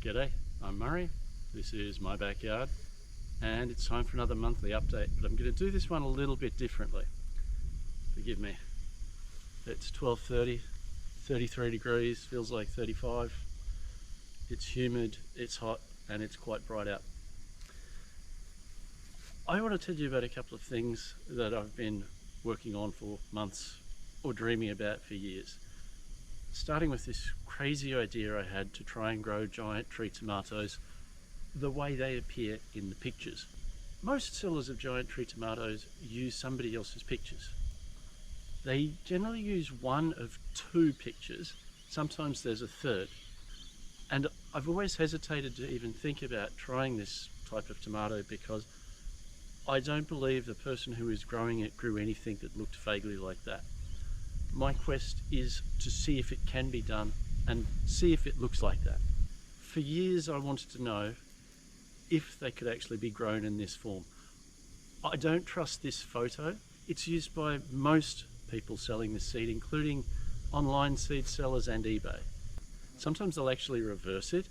G'day, I'm Murray. This is my backyard and it's time for another monthly update, but I'm going to do this one a little bit differently. Forgive me. It's 12:30, 33 degrees, feels like 35. It's humid, it's hot, and it's quite bright out. I want to tell you about a couple of things that I've been working on for months or dreaming about for years. Starting with this crazy idea I had to try and grow giant tree tomatoes the way they appear in the pictures. Most sellers of giant tree tomatoes use somebody else's pictures. They generally use one of two pictures, sometimes there's a third. And I've always hesitated to even think about trying this type of tomato because I don't believe the person who is growing it grew anything that looked vaguely like that. My quest is to see if it can be done and see if it looks like that. For years I wanted to know if they could actually be grown in this form. I don't trust this photo. It's used by most people selling this seed, including online seed sellers and eBay. Sometimes they'll actually reverse it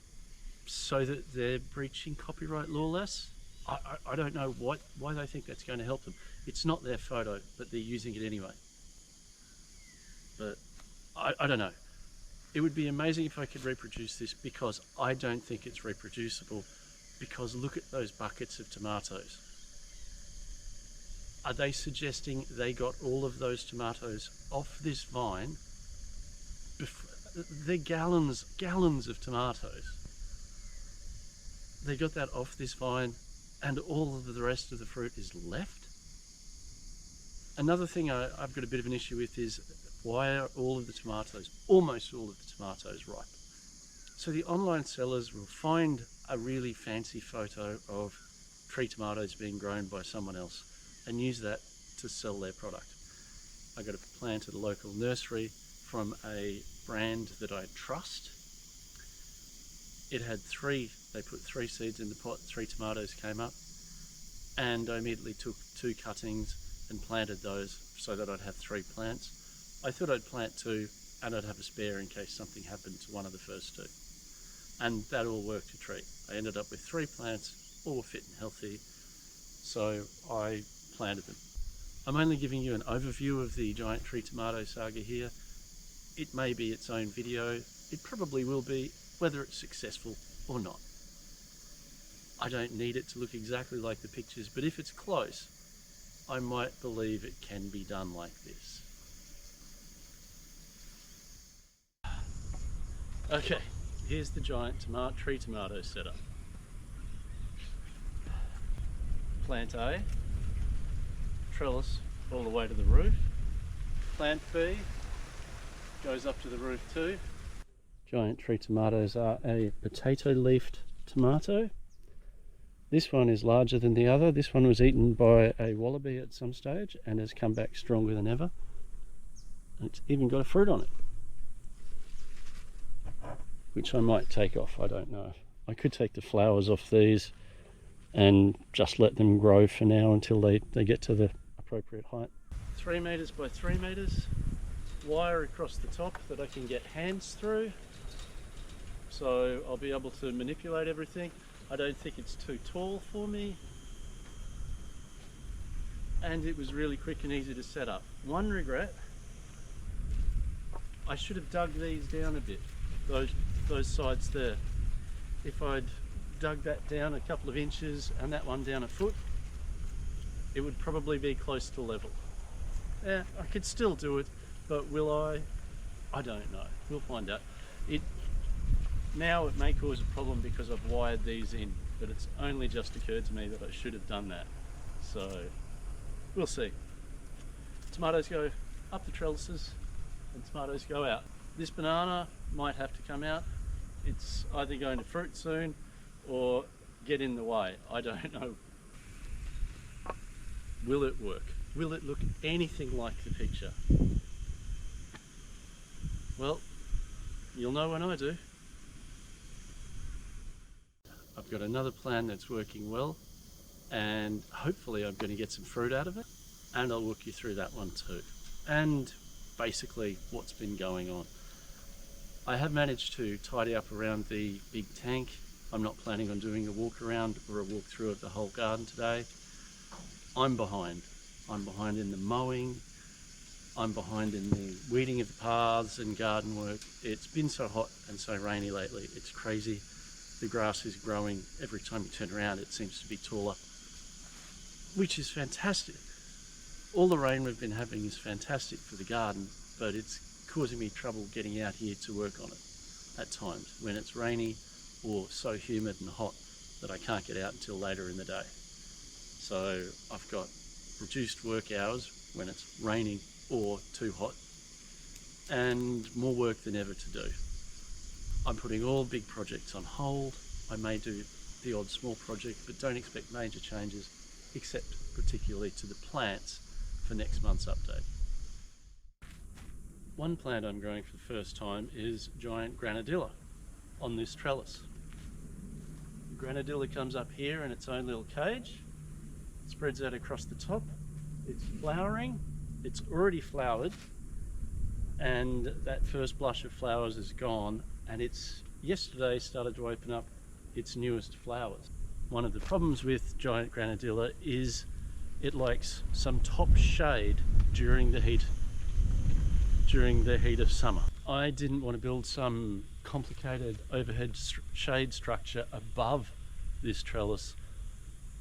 so that they're breaching copyright law less. I don't know why they think that's going to help them. It's not their photo, but they're using it anyway. But I don't know. It would be amazing if I could reproduce this because I don't think it's reproducible, because look at those buckets of tomatoes. Are they suggesting they got all of those tomatoes off this vine? They're gallons of tomatoes. They got that off this vine and all of the rest of the fruit is left? Another thing I've got a bit of an issue with is, why are all of the tomatoes, almost all of the tomatoes, ripe? So the online sellers will find a really fancy photo of tree tomatoes being grown by someone else and use that to sell their product. I got a plant at a local nursery from a brand that I trust. It had they put 3 seeds in the pot, 3 tomatoes came up, and I immediately took 2 cuttings and planted those so that I'd have 3 plants. I thought I'd plant 2 and I'd have a spare in case something happened to one of the first 2. And that all worked a treat. I ended up with 3 plants, all fit and healthy, so I planted them. I'm only giving you an overview of the giant tree tomato saga here. It may be its own video. It probably will be, whether it's successful or not. I don't need it to look exactly like the pictures, but if it's close, I might believe it can be done like this. Okay, here's the giant tree tomato setup. Plant A, trellis all the way to the roof. Plant B goes up to the roof too. Giant tree tomatoes are a potato leafed tomato. This one is larger than the other. This one was eaten by a wallaby at some stage and has come back stronger than ever. It's even got a fruit on it, which I might take off, I don't know. I could take the flowers off these and just let them grow for now until they get to the appropriate height. 3 meters by 3 meters, wire across the top that I can get hands through, so I'll be able to manipulate everything. I don't think it's too tall for me, and it was really quick and easy to set up. One regret, I should have dug these down a bit, those sides there. If I'd dug that down a couple of inches and that one down a foot, it would probably be close to level. Yeah, I could still do it, but will I? I don't know. We'll find out. Now it may cause a problem because I've wired these in, but it's only just occurred to me that I should have done that. So we'll see. Tomatoes go up the trellises and tomatoes go out. This banana might have to come out. It's either going to fruit soon or get in the way. I don't know. Will it work? Will it look anything like the picture? Well, you'll know when I do. I've got another plan that's working well, and hopefully I'm going to get some fruit out of it, and I'll walk you through that one too, and basically what's been going on. I have managed to tidy up around the big tank. I'm not planning on doing a walk around or a walk through of the whole garden today. I'm behind. I'm behind in the mowing. I'm behind in the weeding of the paths and garden work. It's been so hot and so rainy lately. It's crazy. The grass is growing. Every time you turn around, it seems to be taller, which is fantastic. All the rain we've been having is fantastic for the garden, but it's causing me trouble getting out here to work on it at times when it's rainy or so humid and hot that I can't get out until later in the day. So I've got reduced work hours when it's raining or too hot, and more work than ever to do. I'm putting all big projects on hold. I may do the odd small project, but don't expect major changes, except particularly to the plants for next month's update. One plant I'm growing for the first time is Giant Granadilla on this trellis. Granadilla comes up here in its own little cage, spreads out across the top. It's flowering, it's already flowered, and that first blush of flowers is gone, and it's yesterday started to open up its newest flowers. One of the problems with Giant Granadilla is it likes some top shade during the heat of summer. I didn't want to build some complicated overhead shade structure above this trellis,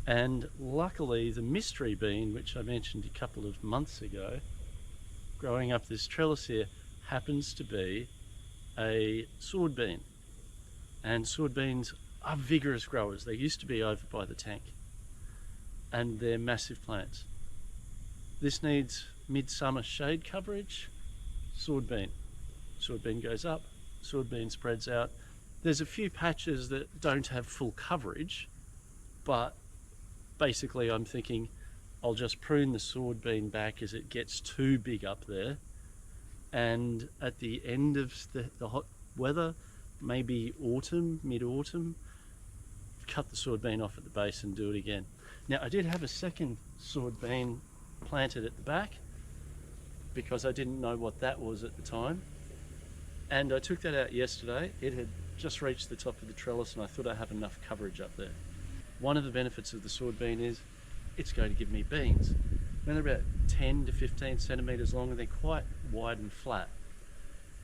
and luckily the mystery bean, which I mentioned a couple of months ago, growing up this trellis here, happens to be a sword bean. And sword beans are vigorous growers. They used to be over by the tank, and they're massive plants. This needs midsummer shade coverage. Sword bean goes up, sword bean spreads out. There's a few patches that don't have full coverage, but basically I'm thinking I'll just prune the sword bean back as it gets too big up there, and at the end of the hot weather, maybe autumn, mid-autumn, cut the sword bean off at the base and do it again. Now I did have a second sword bean planted at the back because I didn't know what that was at the time, and I took that out yesterday. It had just reached the top of the trellis and I thought I had enough coverage up there. One of the benefits of the sword bean is it's going to give me beans. When they're about 10 to 15 centimeters long and they're quite wide and flat,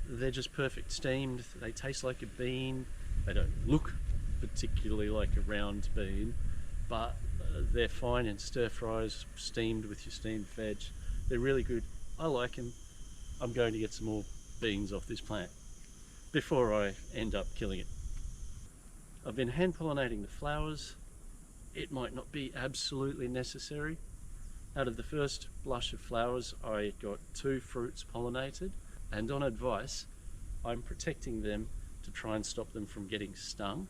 they're just perfect steamed. They taste like a bean. They don't look particularly like a round bean, but they're fine in stir fries, steamed with your steamed veg. They're really good. I like them. I'm going to get some more beans off this plant before I end up killing it. I've been hand pollinating the flowers. It might not be absolutely necessary. Out of the first blush of flowers, I got 2 fruits pollinated, and on advice, I'm protecting them to try and stop them from getting stung.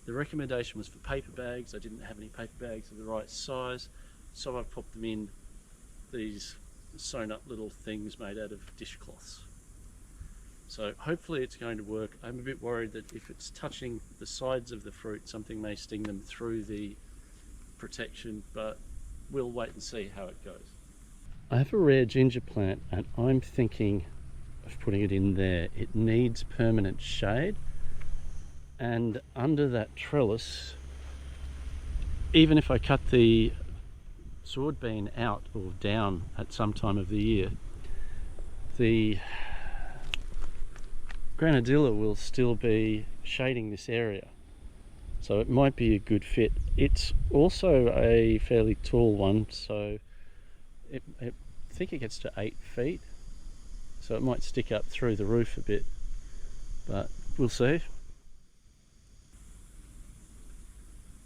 The recommendation was for paper bags. I didn't have any paper bags of the right size, so I've popped them in these sewn up little things made out of dishcloths. So hopefully it's going to work. I'm a bit worried that if it's touching the sides of the fruit, something may sting them through the protection, but we'll wait and see how it goes. I have a rare ginger plant and I'm thinking of putting it in there. It needs permanent shade, and under that trellis, even if I cut the sword bean out or down at some time of the year, the Granadilla will still be shading this area, so it might be a good fit. It's also a fairly tall one, so I think it gets to 8 feet, so it might stick up through the roof a bit, but we'll see.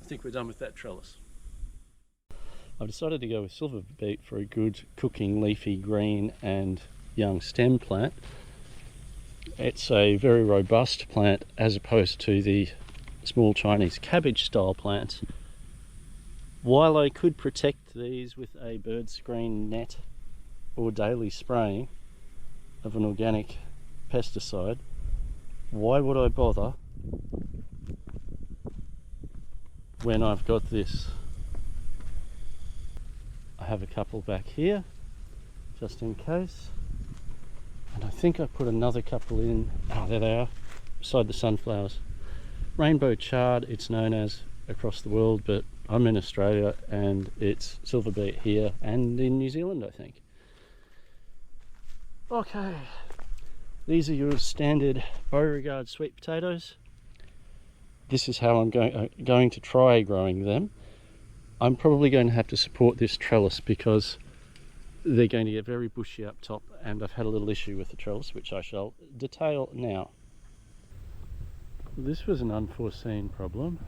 I think we're done with that trellis. I've decided to go with Silverbeet for a good cooking leafy green and young stem plant. It's a very robust plant as opposed to the small Chinese cabbage style plants. While I could protect these with a bird screen net or daily spraying of an organic pesticide, why would I bother when I've got this? I have a couple back here just in case. And I think I put another couple in. Oh, there they are, beside the sunflowers. Rainbow chard, it's known as across the world, but I'm in Australia and it's Silverbeet here and in New Zealand, I think. Okay, these are your standard Beauregard sweet potatoes. This is how I'm going to try growing them. I'm probably going to have to support this trellis because they're going to get very bushy up top, and I've had a little issue with the trellis, which I shall detail now. This was an unforeseen problem.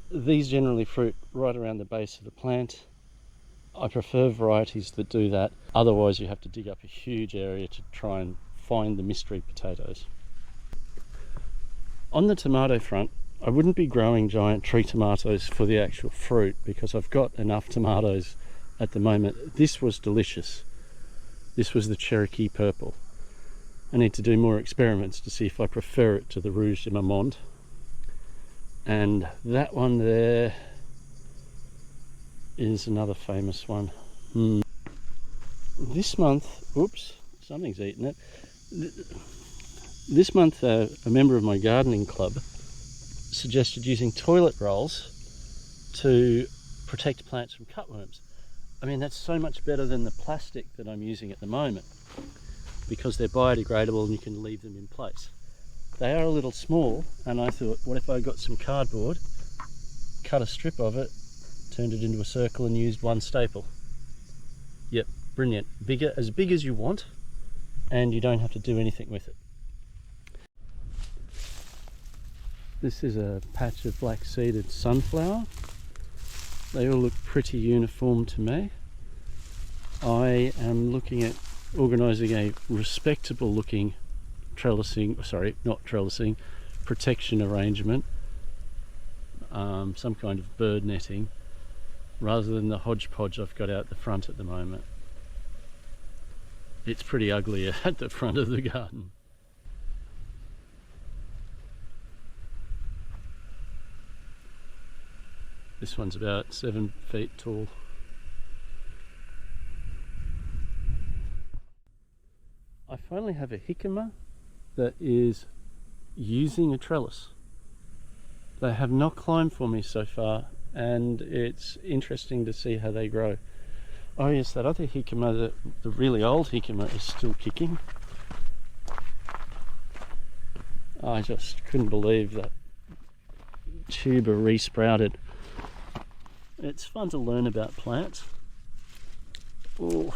These generally fruit right around the base of the plant. I prefer varieties that do that, otherwise you have to dig up a huge area to try and find the mystery potatoes. On the tomato front, I wouldn't be growing giant tree tomatoes for the actual fruit because I've got enough tomatoes at the moment. This was delicious. This was the Cherokee Purple. I need to do more experiments to see if I prefer it to the Rouge de Marmande. And that one there is another famous one. This month, oops, something's eaten it. This month a member of my gardening club suggested using toilet rolls to protect plants from cutworms. I mean, that's so much better than the plastic that I'm using at the moment because they're biodegradable and you can leave them in place. They are a little small, and I thought, what if I got some cardboard, cut a strip of it, turned it into a circle and used one staple. Yep, brilliant. As big as you want, and you don't have to do anything with it. This is a patch of black-seeded sunflower. They all look pretty uniform to me. I am looking at organising a respectable looking protection arrangement, some kind of bird netting, rather than the hodgepodge I've got out the front at the moment. It's pretty ugly at the front of the garden. This one's about 7 feet tall. I finally have a jicama that is using a trellis. They have not climbed for me so far, and it's interesting to see how they grow. Oh yes, that other jicama, the really old jicama, is still kicking. I just couldn't believe that tuber re-sprouted. It's fun to learn about plants. Oh,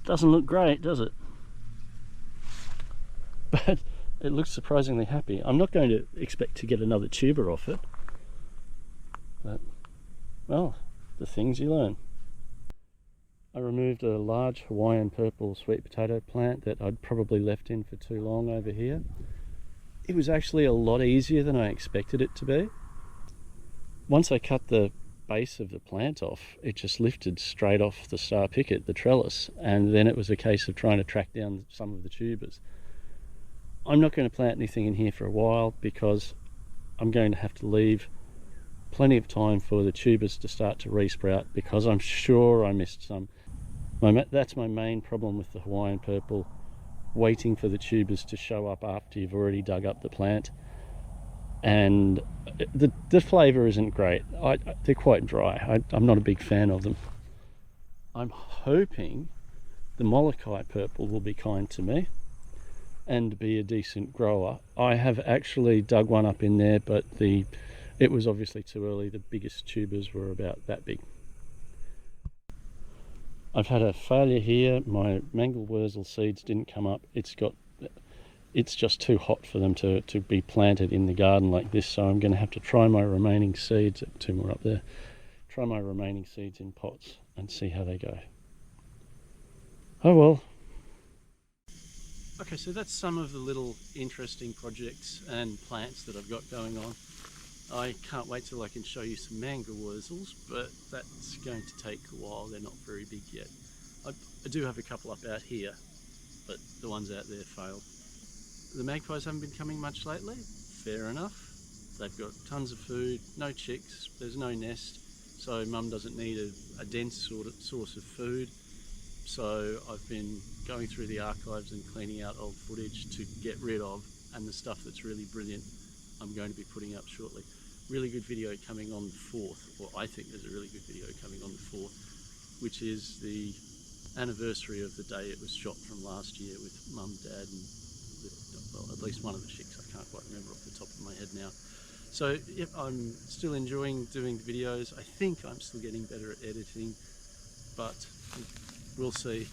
doesn't look great, does it? But it looks surprisingly happy. I'm not going to expect to get another tuber off it, but, well, the things you learn. I removed a large Hawaiian purple sweet potato plant that I'd probably left in for too long over here. It was actually a lot easier than I expected it to be. Once I cut the base of the plant off, it just lifted straight off the star picket, the trellis, and then it was a case of trying to track down some of the tubers. I'm not going to plant anything in here for a while because I'm going to have to leave plenty of time for the tubers to start to re-sprout because I'm sure I missed some. That's my main problem with the Hawaiian purple, waiting for the tubers to show up after you've already dug up the plant. And the flavour isn't great. They're quite dry. I'm not a big fan of them. I'm hoping the Molakai purple will be kind to me and be a decent grower. I have actually dug one up in there, but it was obviously too early. The biggest tubers were about that big. I've had a failure here. My mangel wurzel seeds didn't come up. It's just too hot for them to be planted in the garden like this, so I'm going to have to try my remaining seeds, 2 more up there, try my remaining seeds in pots and see how they go. Oh well. Okay, so that's some of the little interesting projects and plants that I've got going on. I can't wait till I can show you some manga wurzels, but that's going to take a while. They're not very big yet. I do have a couple up out here, but the ones out there failed. The magpies haven't been coming much lately. Fair enough. They've got tons of food, no chicks, there's no nest, so mum doesn't need a dense source of food. So I've been going through the archives and cleaning out old footage to get rid of, and the stuff that's really brilliant I'm going to be putting up shortly. Really good video coming on the 4th, or I think there's a really good video coming on the 4th, which is the anniversary of the day it was shot from last year with mum, dad, and well, at least one of the chicks. I can't quite remember off the top of my head now. So yep, I'm still enjoying doing the videos. I think I'm still getting better at editing, but we'll see.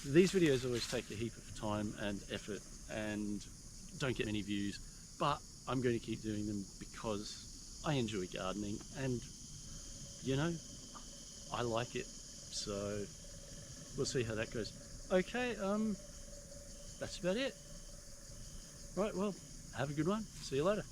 These videos always take a heap of time and effort and don't get many views, but I'm going to keep doing them because I enjoy gardening and, you know, I like it. So we'll see how that goes. Okay, that's about it. Right, well, have a good one. See you later.